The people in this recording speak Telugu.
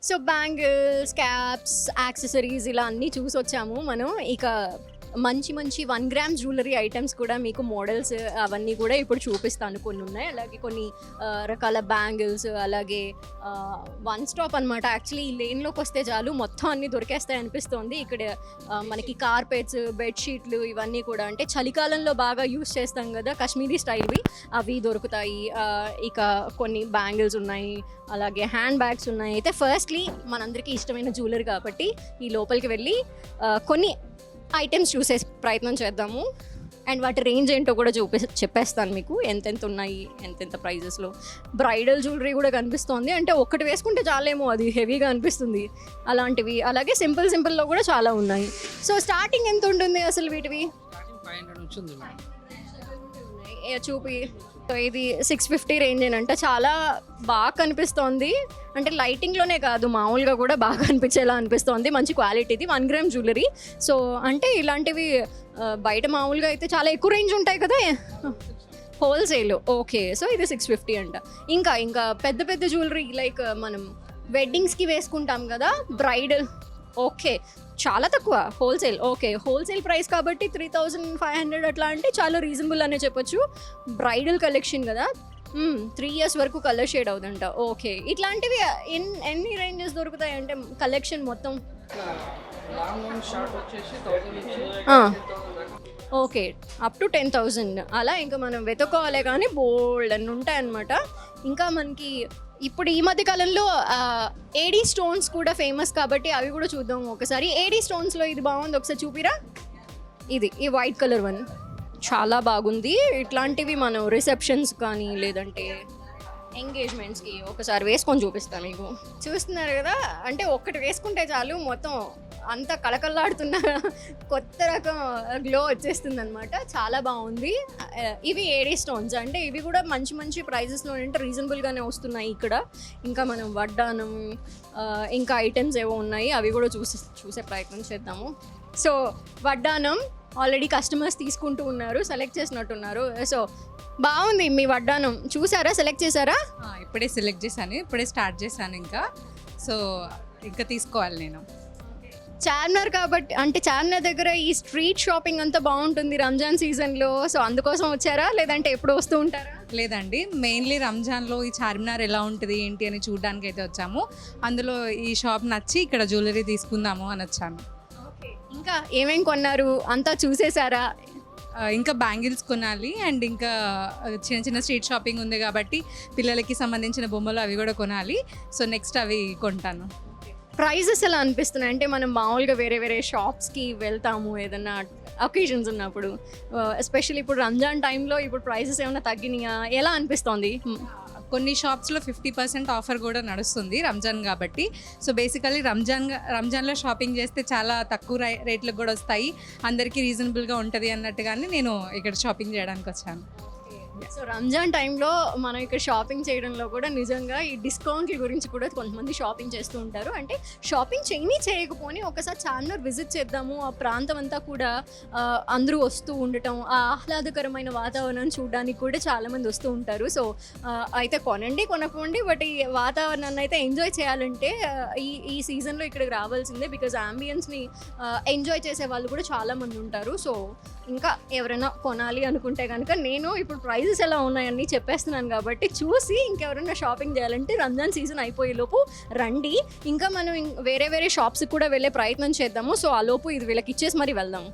సో బ్యాంగిల్స్, క్యాప్స్, యాక్సెసరీస్ ఇలా అన్నీ చూసొచ్చాము మనం. ఇక మంచి మంచి 1 గ్రామ్ జ్యువెలరీ ఐటమ్స్ కూడా మీకు మోడల్స్ అవన్నీ కూడా ఇప్పుడు చూపిస్తాను. కొన్ని ఉన్నాయి, అలాగే కొన్ని రకాల బ్యాంగిల్స్, అలాగే వన్ స్టాప్ అనమాట. యాక్చువల్లీ ఈ లేన్లోకి వస్తే చాలు మొత్తం అన్నీ దొరికేస్తాయి అనిపిస్తుంది. ఇక్కడ మనకి కార్పెట్స్, బెడ్షీట్లు ఇవన్నీ కూడా అంటే చలికాలంలో బాగా యూస్ చేస్తాం కదా కాశ్మీరీ స్టైల్వి, అవి దొరుకుతాయి. ఇక కొన్ని బ్యాంగిల్స్ ఉన్నాయి, అలాగే హ్యాండ్ బ్యాగ్స్ ఉన్నాయి. అయితే ఫస్ట్లీ మనందరికీ ఇష్టమైన జ్యువెలరీ కాబట్టి ఈ లోపలికి వెళ్ళి కొన్ని ఐటమ్స్ చూసే ప్రయత్నం చేద్దాము. అండ్ వాటి రేంజ్ ఏంటో కూడా చెప్పేస్తాను మీకు, ఎంతెంత ఉన్నాయి, ఎంతెంత ప్రైజెస్లో. బ్రైడల్ జ్యువెలరీ కూడా కనిపిస్తోంది, అంటే ఒక్కటి వేసుకుంటే చాలేమో, అది హెవీగా అనిపిస్తుంది అలాంటివి. అలాగే సింపుల్లో కూడా చాలా ఉన్నాయి. సో స్టార్టింగ్ ఎంత ఉంటుంది అసలు వీటివి? చూపి. సో ఇది 650 రేంజ్ ఏనంట. చాలా బాగా కనిపిస్తోంది, అంటే లైటింగ్లోనే కాదు మామూలుగా కూడా బాగా అనిపించేలా అనిపిస్తోంది. మంచి క్వాలిటీది 1 గ్రామ్ జ్యువెలరీ. సో అంటే ఇలాంటివి బయట మామూలుగా అయితే చాలా ఎక్కువ రేంజ్ ఉంటాయి కదా హోల్సేల్. ఓకే, సో ఇది 650 అంట. ఇంకా పెద్ద జ్యువెలరీ లైక్ మనం వెడ్డింగ్స్కి వేసుకుంటాం కదా బ్రైడల్, ఓకే చాలా తక్కువ హోల్సేల్. ఓకే, హోల్సేల్ ప్రైస్ కాబట్టి 3500 అట్లా అంటే చాలా రీజనబుల్ అనే చెప్పొచ్చు. బ్రైడల్ కలెక్షన్ కదా, 3 years వరకు కలర్ షేడ్ అవుతుంట. ఓకే, ఇట్లాంటివి ఎన్ని రేంజెస్ దొరుకుతాయి అంటే కలెక్షన్ మొత్తం? ఓకే, అప్ టు 10,000 అలా. ఇంకా మనం వెతుక్కోవాలి కానీ బోల్డ్ అని ఉంటాయి అన్నమాట. ఇంకా మనకి ఇప్పుడు ఈ మధ్య కాలంలో ఏడీ స్టోన్స్ కూడా ఫేమస్ కాబట్టి అవి కూడా చూద్దాం ఒకసారి. ఏడీ స్టోన్స్లో ఇది బాగుంది, ఒకసారి చూపిరా. ఈ వైట్ కలర్ వన్ చాలా బాగుంది. ఇట్లాంటివి మనం రిసెప్షన్స్ కానీ లేదంటే ఎంగేజ్మెంట్స్కి ఒకసారి వేసుకొని చూపిస్తాను మీకు. చూస్తున్నారు కదా, అంటే ఒక్కటి వేసుకుంటే చాలు మొత్తం అంత కళకళలాడుతున్న కొత్త రకం గ్లో వచ్చేస్తుంది అనమాట. చాలా బాగుంది. ఇవి ఏడీ స్టోన్స్, అంటే ఇవి కూడా మంచి ప్రైజెస్లో అంటే రీజనబుల్గానే వస్తున్నాయి ఇక్కడ. ఇంకా మనం వడ్డానం, ఇంకా ఐటమ్స్ ఏవో ఉన్నాయి, అవి కూడా చూసే ప్రయత్నం చేద్దాము. సో వడ్డానం ఆల్రెడీ కస్టమర్స్ తీసుకుంటూ ఉన్నారు, సెలెక్ట్ చేసినట్టున్నారు. సో బాగుంది మీ వడ్డానం, చూసారా, సెలెక్ట్ చేశారా? ఇప్పుడే సెలెక్ట్ చేశాను, ఇప్పుడే స్టార్ట్ చేశాను సో ఇంకా తీసుకోవాలి నేను. చార్మినార్ కాబట్టి, అంటే చార్మినార్ దగ్గర ఈ స్ట్రీట్ షాపింగ్ అంతా బాగుంటుంది రంజాన్ సీజన్లో. సో అందుకోసం వచ్చారా లేదంటే ఎప్పుడు వస్తూ ఉంటారా? లేదండి, మెయిన్లీ రంజాన్లో ఈ చార్మినార్ ఎలా ఉంటుంది ఏంటి అని చూడడానికి అయితే వచ్చాము. అందులో ఈ షాప్ నచ్చి ఇక్కడ జ్యువెలరీ తీసుకుందాము అని వచ్చాను. ఇంకా ఏమేం కొన్నారు అంతా చూసేశారా? ఇంకా బ్యాంగిల్స్ కొనాలి, అండ్ ఇంకా చిన్న స్ట్రీట్ షాపింగ్ ఉంది కాబట్టి పిల్లలకి సంబంధించిన బొమ్మలు అవి కూడా కొనాలి. సో నెక్స్ట్ అవి కొంటాను. ప్రైజెస్ ఎలా అనిపిస్తున్నాయి అంటే మనం మామూలుగా వేరే షాప్స్కి వెళ్తాము ఏదన్నా ఒకేషన్స్ ఉన్నప్పుడు, ఎస్పెషల్లీ ఇప్పుడు రంజాన్ టైంలో ఇప్పుడు ప్రైజెస్ ఏమైనా తగ్గినాయా, ఎలా అనిపిస్తోంది? కొన్ని షాప్స్లో 50% ఆఫర్ కూడా నడుస్తుంది రంజాన్ కాబట్టి. సో బేసికలీ రంజాన్లో షాపింగ్ చేస్తే చాలా తక్కువ రేట్లకు కూడా వస్తాయి, అందరికీ రీజనబుల్గా ఉంటుంది అన్నట్టుగానే నేను ఇక్కడ షాపింగ్ చేయడానికి వచ్చాను. సో రంజాన్ టైంలో మనం ఇక్కడ షాపింగ్ చేయడంలో కూడా నిజంగా ఈ డిస్కౌంట్ల గురించి కూడా కొంతమంది షాపింగ్ చేస్తూ ఉంటారు. అంటే షాపింగ్ చేయకపోని ఒకసారి చార్మినార్ విజిట్ చేద్దాము, ఆ ప్రాంతం అంతా కూడా అందరూ వస్తూ ఉండటం, ఆ ఆహ్లాదకరమైన వాతావరణం చూడడానికి కూడా చాలామంది వస్తూ ఉంటారు. సో అయితే కొనకపోండి, బట్ ఈ వాతావరణాన్ని అయితే ఎంజాయ్ చేయాలంటే ఈ సీజన్లో ఇక్కడికి రావాల్సిందే. బికాజ్ అంబియన్స్ని ఎంజాయ్ చేసే వాళ్ళు కూడా చాలామంది ఉంటారు. సో ఇంకా ఎవరైనా కొనాలి అనుకుంటే కనుక నేను ఇప్పుడు ప్రైజెస్ ఎలా ఉన్నాయని చెప్పేస్తున్నాను కాబట్టి చూసి ఇంకెవరైనా షాపింగ్ చేయాలంటే రంజాన్ సీజన్ అయిపోయేలోపు రండి. ఇంకా మనం వేరే షాప్స్కి కూడా వెళ్ళే ప్రయత్నం చేద్దాము. సో ఆ లోపు ఇది వీళ్ళకి ఇచ్చేసి మరి వెళ్దాము.